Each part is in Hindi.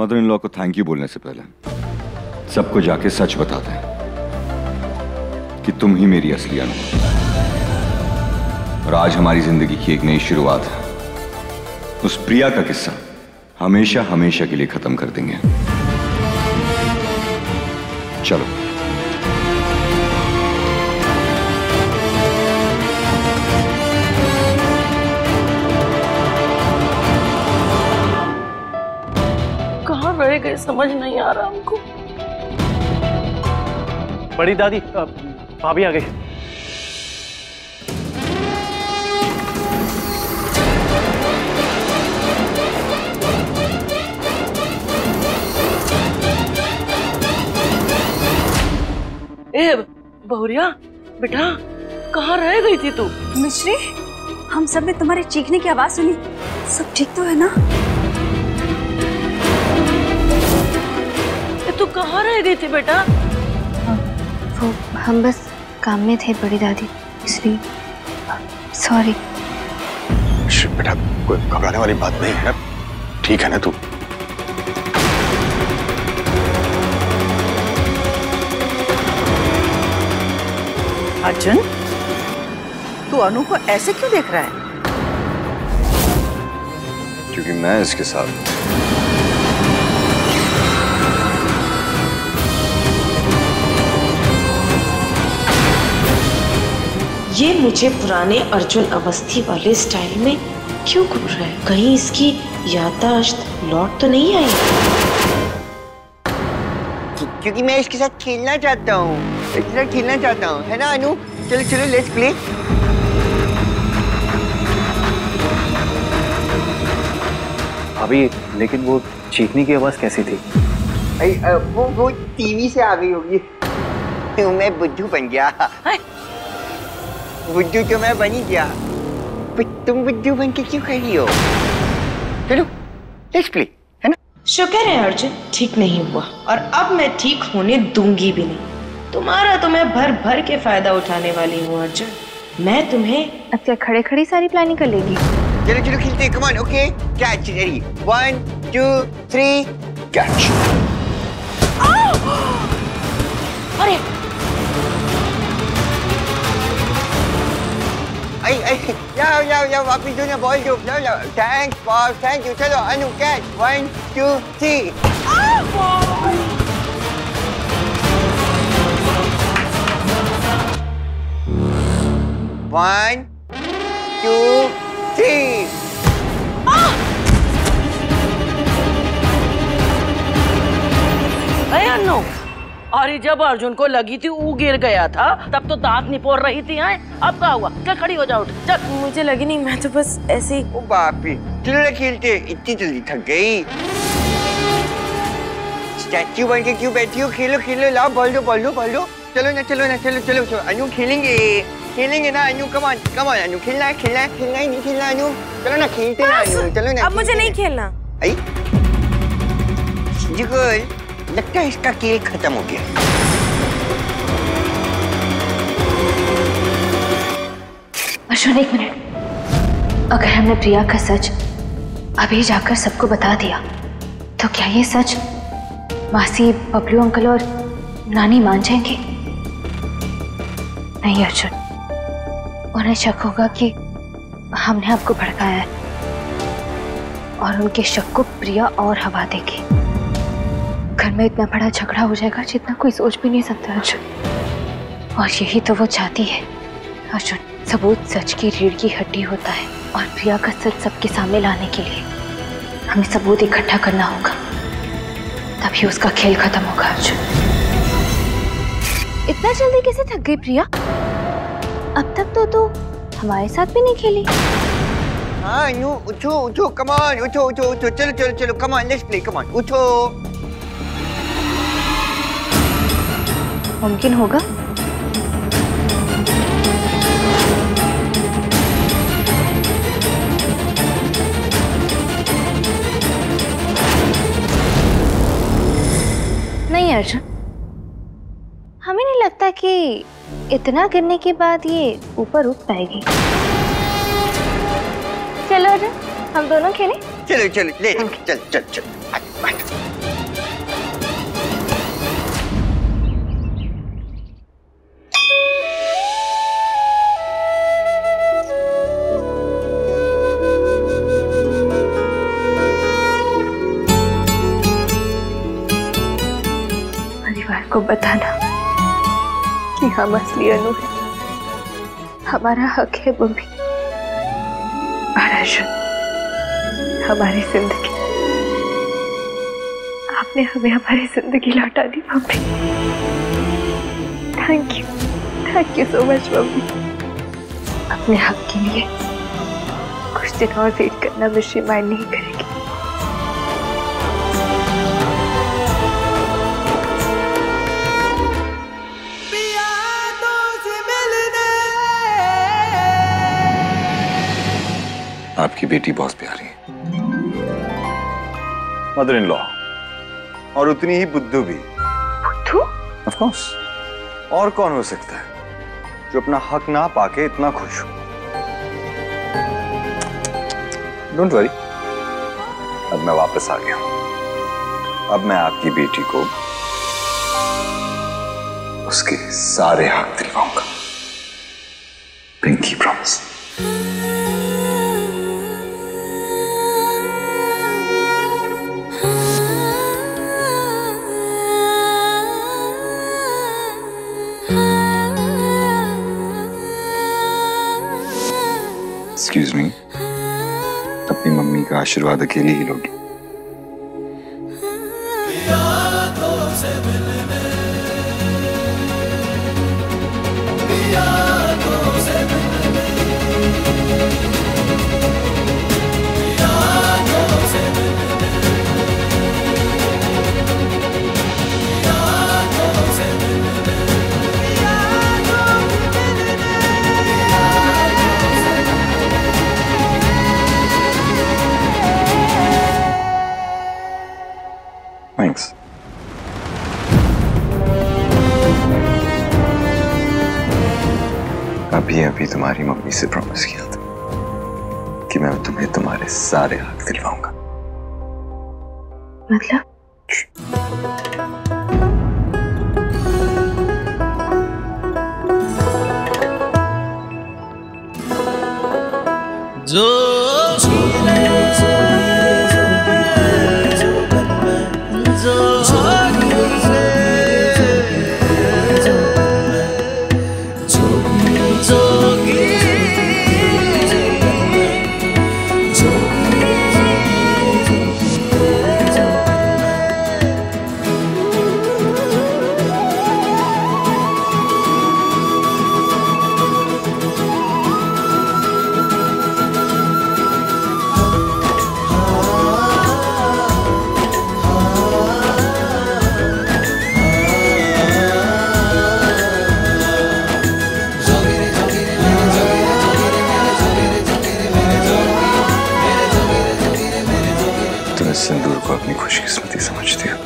मदर इन लॉ को थैंक यू बोलने से पहले सबको जाके सच बता दें कि तुम ही मेरी असली अनु हो। और आज हमारी जिंदगी की एक नई शुरुआत है। उस प्रिया का किस्सा हमेशा हमेशा के लिए खत्म कर देंगे। चलो। कहाँ रह गए समझ नहीं आ रहा हमको। बड़ी दादी, भाभी आ गई। ए बहुरिया बेटा, कहाँ रह गई थी तू? मिश्री, हम सब ने तुम्हारे चीखने की आवाज सुनी। सब ठीक तो है ना? तू कहाँ रह गई थी बेटा? वो हम बस काम में थे बड़ी दादी, इसलिए सॉरी। बेटा कोई घबराने वाली बात नहीं है ना, ठीक है ना तू? अर्जुन, तू अनु को ऐसे क्यों देख रहा है? क्योंकि मैं इसके साथ। ये मुझे पुराने अर्जुन अवस्थी वाले स्टाइल में क्यों घूर रहा है? कहीं इसकी याददाश्त लौट तो नहीं आई? क्योंकि मैं इसके साथ खेलना चाहता हूँ, इसके साथ खेलना चाहता हूँ, है ना अनु? चलो चलो लेट्स प्ले। भाभी, लेकिन वो चीखने की आवाज कैसी थी? वो टीवी से आ गई होगी। मैं बुद्धू बन गया। बुद्धू तो मैं बन ही गया, पर तुम बुद्धू बन के क्यों खड़ी हो? चलो लेट्स प्ले, है ना? शुक्र है अर्जुन ठीक नहीं हुआ, और अब मैं ठीक होने दूंगी भी नहीं। तुम्हारा तो मैं भर भर के फायदा उठाने वाली हूँ अर्जुन। मैं तुम्हें अब क्या खड़े खड़ी सारी प्लानिंग कर लेगी? चलो चलो खेलते हैं, come on. Okay, catch ready, 1 2 3 catch. अरे जाओ वापिस दो ना, बॉल दो। जाओ, थैंक्स बॉस, थैंक यू। चलो अनु कैच, 1 2 3। 1 2 3। अनु, अरे जब अर्जुन को लगी थी वो गिर गया था, तब तो दांत निपोर रही थी। अब क्या हुआ? क्या खड़ी हो जाओ, चल। मुझे लगी नहीं, मैं तो बस ऐसे ही। ओ बाप रे, चलो ना खेलते। इतनी जल्दी थक गई? स्टैच्यू बन के क्यों बैठी हो? खेलो खेलो, लाओ बॉल दो, बॉल दो, बॉल दो। चलो ना चलो ना, चलो चलो चलो अनु, खेलेंगे ना अनु। कम ऑन अनु, खेलना है नहीं खेलना अनु? चलो ना खेलते ना अनु, चलो ना। अब मुझे नहीं खेलना। लगता है इसका खेल खत्म हो गया। अर्जुन एक मिनट, अगर हमने प्रिया का सच अभी जाकर सबको बता दिया तो क्या ये सच मासी, बबलू अंकल और नानी मान जाएंगे? नहीं अर्जुन, उन्हें शक होगा कि हमने आपको भड़काया है, और उनके शक को प्रिया और हवा देगी। घर में इतना बड़ा झगड़ा हो जाएगा जितना कोई सोच भी नहीं सकता अर्जुन, और यही तो वो चाहती है। अर्जुन, सबूत सच की रीढ़ की हड्डी होता है, और प्रिया का सच सबके सामने लाने के लिए हमें सबूत इकट्ठा करना होगा, तभी उसका खेल खत्म होगा। अर्जुन, इतना जल्दी कैसे थक गई प्रिया? अब तक तो हमारे साथ भी नहीं खेली। हाँ अनु, उठो कम ऑन, उठो चलो come on let's play, come on उठो। मुमकिन होगा? नहीं अर्जुन, हमें नहीं लगता कि इतना गिरने के बाद ये ऊपर उठ पाएगी। चलो अर्जुन, हम दोनों खेलें। चलो ले चल। कि हम असली अनु है, हमारा हक है मम्मी। और अर्जुन, हमारी जिंदगी, आपने हमें हमारी जिंदगी लौटा दी mummy. Thank you so much mummy. अपने हक के लिए कुछ दिन और वेट करना मिश्री माइंड नहीं करेगी। आपकी बेटी बहुत प्यारी है, मदर इन लॉ, और उतनी ही बुद्धू भी। बुद्धू? ऑफ कोर्स, और कौन हो सकता है जो अपना हक ना पाके इतना खुश हो। डोंट वरी, अब मैं वापस आ गया हूं। अब मैं आपकी बेटी को उसके सारे हक दिलवाऊंगा। Pinky promise. एक्सक्यूज मी, अपनी मम्मी का आशीर्वाद अकेले ही लोगे? Thanks. अभी तुम्हारी मम्मी से प्रॉमिस किया था कि मैं तुम्हें तुम्हारे सारे हक दिलवाऊंगा। मतलब? जो सिंदूर को अपनी खुशकिस्मती समझती हो,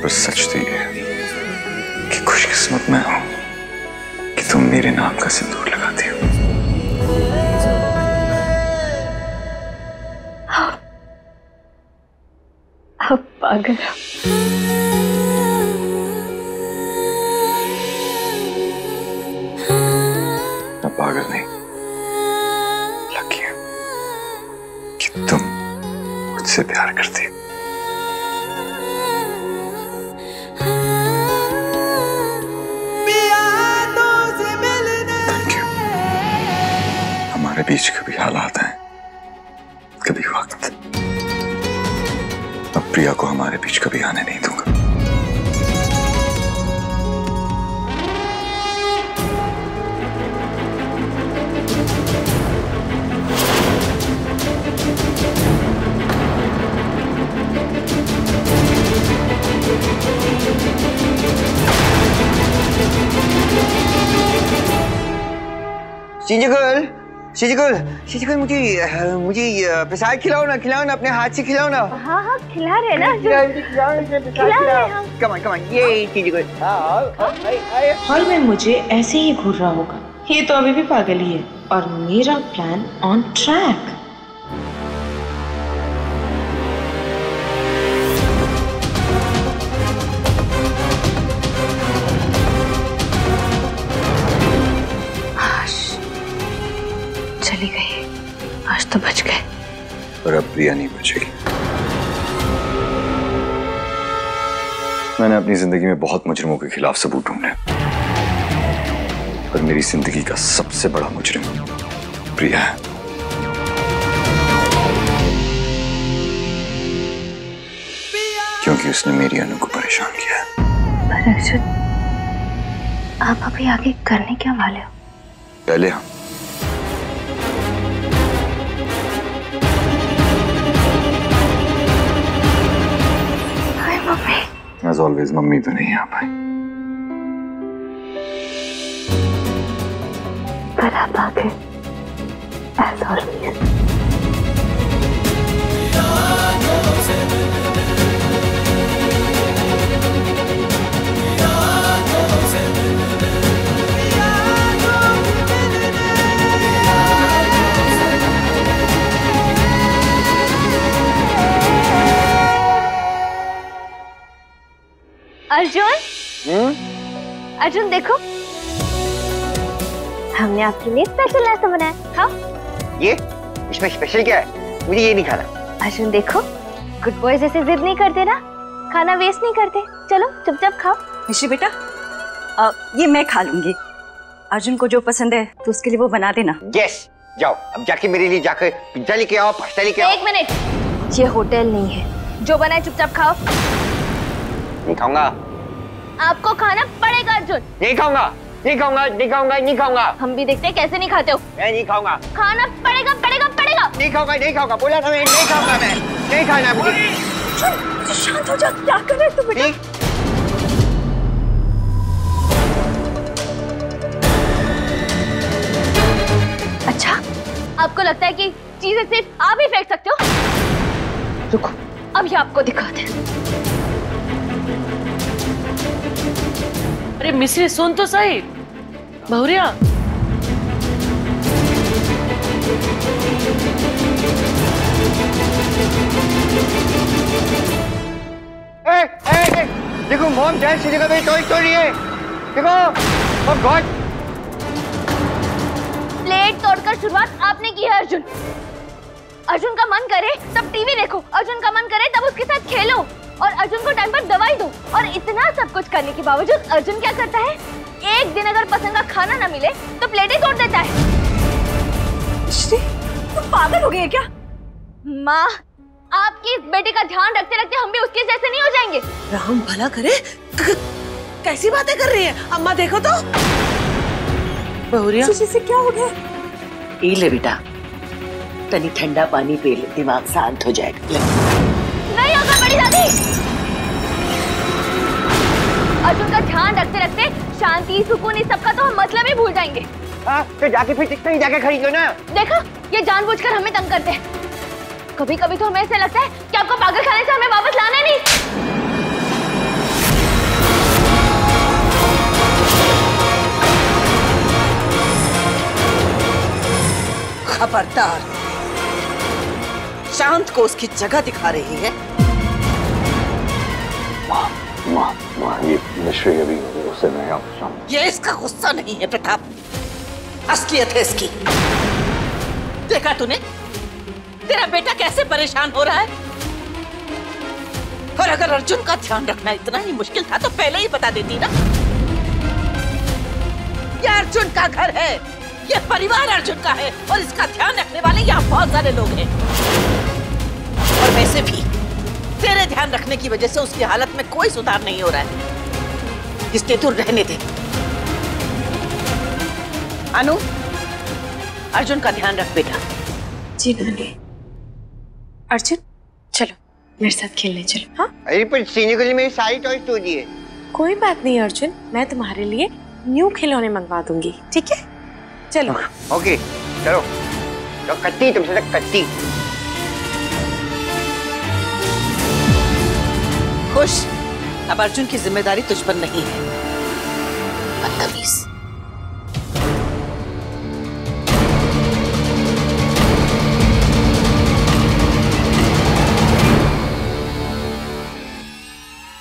पर सच तो ये है कि खुशकिस्मत मैं हूं कि तुम मेरे नाम का सिंदूर लगाती हो। आप पागल हो। मैं पागल नहीं, लकी हूं कि तुम मुझसे प्यार करती हो। Thank you. हमारे बीच कभी हालात हैं, कभी वक्त। अब प्रिया को हमारे बीच कभी आने नहीं दूंगा। शीजिकल मुझे प्रसाद खिलाओ ना अपने हाथ से खिलाओ ना। हाँ खिला रहे ना। कम ऑन ये शीजिकल। हॉल में मुझे ऐसे ही घूर रहा होगा, ये तो अभी भी पागल ही है, और मेरा प्लान ऑन ट्रैक। चली गई, आज तो बच गए। पर अब प्रिया नहीं बचेगी। मैंने अपनी जिंदगी में बहुत मुजरिमों के खिलाफ सबूत ढूंढे, पर मेरी जिंदगी का सबसे बड़ा मुजरिम प्रिया है। क्योंकि उसने मेरी अनु को परेशान किया है। पर अर्जुन, आप अभी आगे करने क्या वाले हो? पहले हम As always, मम्मी तो नहीं आ पाई। पर आप आगे as always। अर्जुन, अर्जुन देखो, हमने आपके लिए स्पेशल नाश्ता बनाया, खाओ। ये इसमें स्पेशल क्या है? मुझे ये नहीं खाना। अर्जुन देखो, गुड बॉयज ऐसे जिद नहीं करते ना, खाना वेस्ट नहीं करते। चलो चुपचाप खाओ। मिश्री बेटा, ये मैं खा लूंगी। अर्जुन को जो पसंद है तो उसके लिए वो बना देना। यस, जाओ अब जाके मेरे लिए जाकर पिज्जा लेके आओ, पास्ता लेके आओ। एक मिनट, ये होटल नहीं है, जो बनाए चुपचाप खाओ। नहीं खाऊंगा। आपको खाना पड़ेगा अर्जुन। नहीं खाऊंगा, नहीं खाऊंगा, नहीं खाऊंगा, नहीं खाऊंगा। हम भी देखते हैं कैसे नहीं खाते हो। मैं नहीं खाऊंगा। खाना पड़ेगा, पड़ेगा, पड़ेगा। नहीं खाऊंगा, नहीं खाऊंगा, बोला था मैं नहीं खाऊंगा, मैं नहीं खाना मुझे। शांत हो जा, क्या कर रहे हो तुम बेटा? अच्छा, आपको लगता है कि चीजें सिर्फ आप ही फेंक सकते हो? रुको, अब ये आपको दिखाते हैं। अरे मिश्री सुन तो सही। बहुरिया, देखो मॉम डैड से जगह पे टॉय स्टोरी है। देखो, ओह गॉड। प्लेट तोड़कर शुरुआत आपने की है अर्जुन। अर्जुन का मन करे तब टीवी देखो, अर्जुन का मन करे तब उसके साथ खेलो, और अर्जुन को टाइम पर दवाई दो। और इतना सब कुछ करने के बावजूद अर्जुन क्या करता है? एक दिन अगर पसंद का खाना ना मिले तो प्लेटें तोड़ देता है। श्री, तुम पागल हो गई है क्या? माँ, आपकी इस बेटे का ध्यान रखते रखते हम भी उसके जैसे नहीं हो जाएंगे। राम भला करे, कैसी बातें कर रही है? अम्मा देखो तो। बहुरिया, से क्या हो गया? पी ले बेटा, तनी ठंडा पानी पी ले, दिमाग शांत हो जाएगा। ले। नहीं होगा बड़ी दादी। अर्जुन का ध्यान रखते रखते शांति, सुकून, इस सबका तो हम मतलब ही भूल जाएंगे। हाँ, तो जाके फिर कहीं जाके खरीद लो ना। देखो, ये जानबूझकर हमें तंग करते हैं। कभी कभी तो हमें ऐसा लगता है कि आपको पागल खाने से हमें वापस लाना नहीं। खबरदार, शांत को उसकी जगह दिखा रही है। माँ, ये मिश्री अभी गुस्से में है। ये इसका गुस्सा नहीं है प्रताप, असलियत है इसकी। देखा तूने तेरा बेटा कैसे परेशान हो रहा है? और अगर अर्जुन का ध्यान रखना इतना ही मुश्किल था तो पहले ही बता देती ना। ये अर्जुन का घर है, ये परिवार अर्जुन का है, और इसका ध्यान रखने वाले यहाँ बहुत सारे लोग हैं। और वैसे भी तेरे ध्यान रखने की वजह से उसकी हालत में कोई सुधार नहीं हो रहा है, इसलिए तू रहने दे। अनु, अर्जुन का ध्यान रख बेटा। जी नानी। अर्जुन, चलो मेरे साथ खेलने चलो। हाँ, अरे पर सीने के लिए मेरी सारी टॉय स्टोरी है। कोई बात नहीं अर्जुन, मैं तुम्हारे लिए न्यू खिलौने मंगवा दूंगी, ठीक है? चलो। ओके, चलो। तो कट्टी, तुमसे तक कट्टी। खुश, अब अर्जुन की जिम्मेदारी तुझ पर नहीं है। बदतमीज।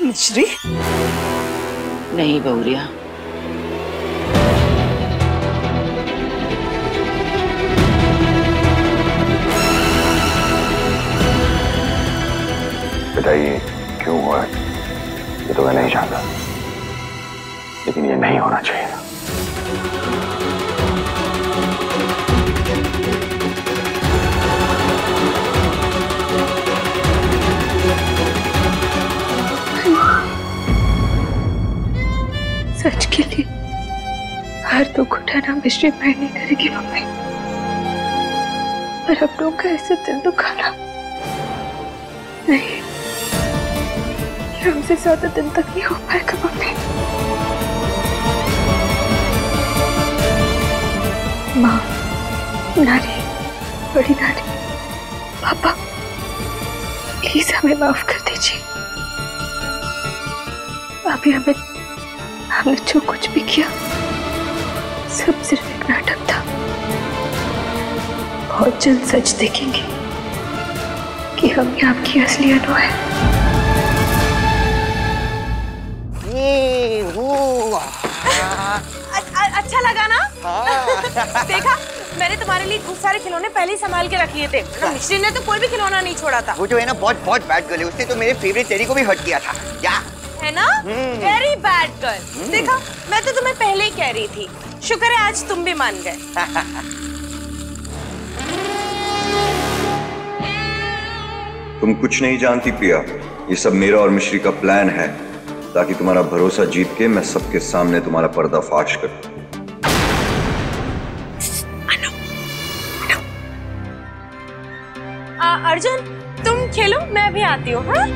मिश्री, नहीं बहुरिया, बताइए क्यों हुआ है? ये तो मैं नहीं जानता, लेकिन ये नहीं होना चाहिए था। सच के लिए हर दुख उठाना मिश्री बहन नहीं करेगी मम्मी, पर अपनों का ऐसे दिल दुखाना नहीं, ये हमसे ज्यादा दिन तक नहीं हो पाएगा मम्मी। माँ, नानी, बड़ी नानी, पापा, प्लीज हमें माफ कर दीजिए। अभी हमने जो कुछ भी किया सब सिर्फ एक नाटक था। बहुत जल्द सच देखेंगे कि हम ही आपकी असली अनु है। अच्छा लगा ना? देखा, मैंने तुम्हारे लिए खूब सारे खिलौने पहले ही संभाल के रख लिए थे। मिश्री ने तो कोई भी खिलौना नहीं छोड़ा था। वो जो है ना बहुत बहुत बैड गर्ल है, उसने तो मेरे फेवरेट टेरी को भी हर्ट किया था। क्या है ना? Very bad girl. देखा, मैं तो तुम्हें पहले ही कह रही थी। शुक्र है आज तुम भी मान गए। तुम कुछ नहीं जानती प्रिया, ये सब मेरा और मिश्री का प्लान है, ताकि तुम्हारा भरोसा जीत के मैं सबके सामने तुम्हारा पर्दाफाश करूं। अर्जुन, तुम खेलो, मैं भी आती हूँ। हाँ?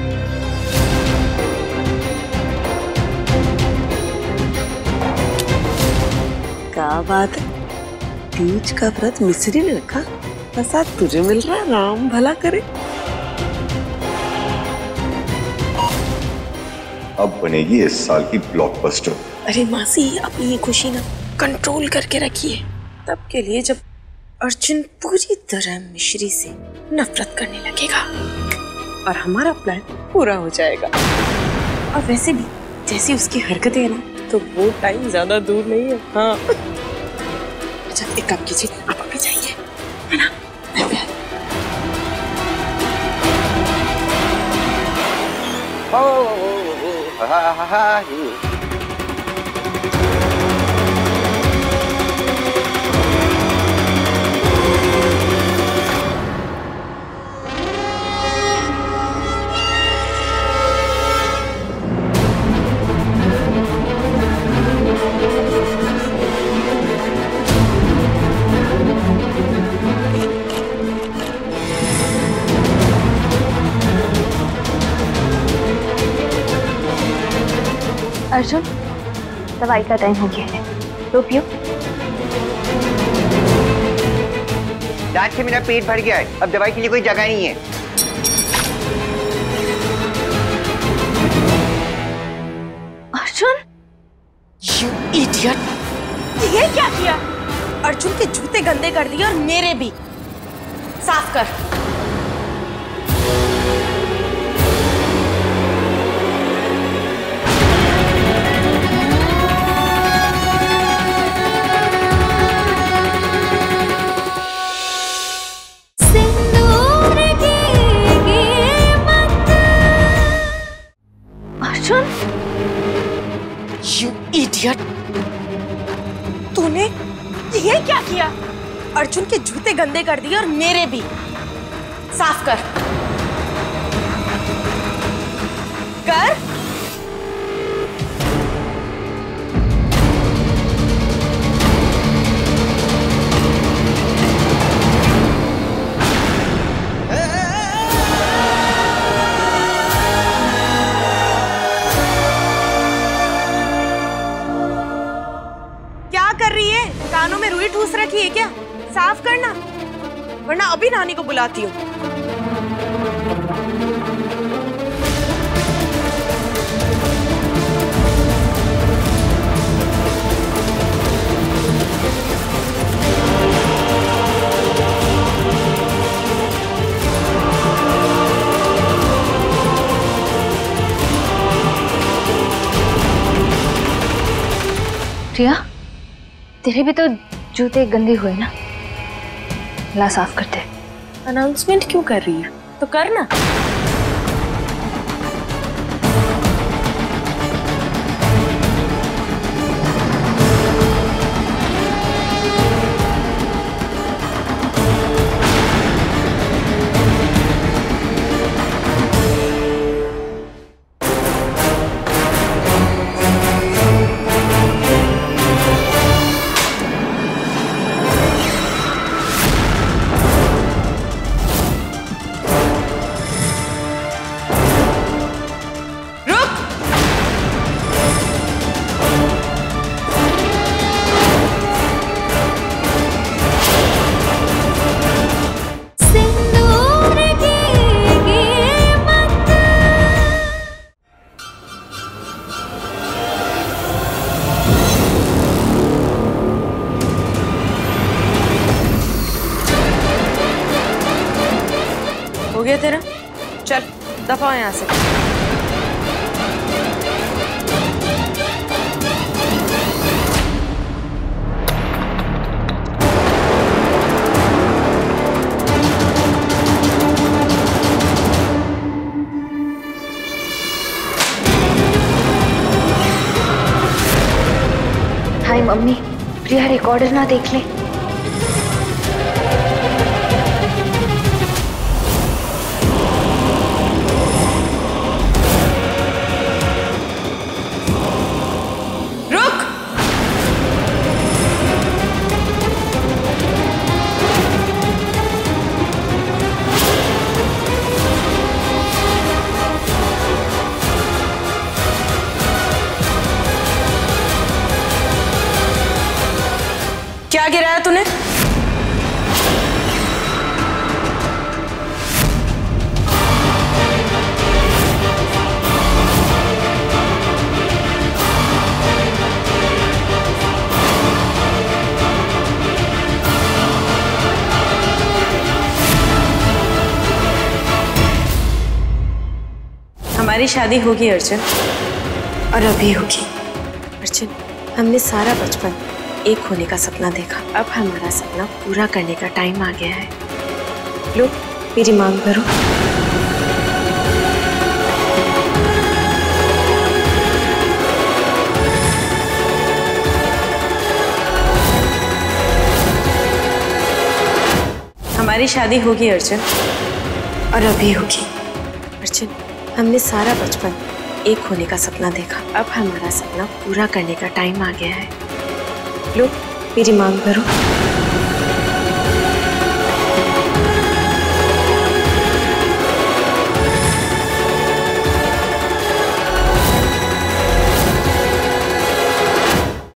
क्या बात है, तीज का व्रत मिश्री ने रखा, प्रसाद तुझे मिल रहा, राम भला करे। अब बनेगी इस साल की ब्लॉकबस्टर। अरे मासी, अपनी ये खुशी ना कंट्रोल करके रखिए, तब के लिए जब अर्जुन पूरी तरह मिश्री से नफरत करने लगेगा और हमारा प्लान पूरा हो जाएगा। और वैसे भी जैसी उसकी हरकतें है ना, तो वो टाइम ज्यादा दूर नहीं है। हाँ, अच्छा एक काम कीजिए, आप अभी जाइए, है ना? अर्जुन, दवाई का टाइम हो गया है, तो पियो। रात से मेरा पेट भर गया है, अब दवाई के लिए कोई जगह नहीं है। Arjun, You idiot! ये क्या किया? अर्जुन के जूते गंदे कर दिए और मेरे भी। साफ कर। You idiot! तूने ये क्या किया? अर्जुन के जूते गंदे कर दिए और मेरे भी। साफ कर। कर। कानों में रुई ठूस रखी है क्या? साफ करना, वरना अभी नानी को बुलाती हूँ। प्रिया, तेरे भी तो जूते गंदे हुए ना, ला साफ करते। अनाउंसमेंट क्यों कर रही है? तो करना। गया तेरा? चल दफा हो यहाँ से। हाय मम्मी, प्रिया रिकॉर्डर ना देख ले। क्या गिराया तूने? हमारी शादी होगी अर्जुन, और अभी होगी। अर्जुन, हमने सारा बचपन एक होने का सपना देखा। अब हमारा सपना पूरा करने का टाइम आ गया है। लो मेरी मांग भरो। हमारी शादी होगी अर्जुन, और अभी होगी। अर्जुन, हमने सारा बचपन एक होने का सपना देखा। अब हमारा सपना पूरा करने का टाइम आ गया है। लो मेरी मांग भरो।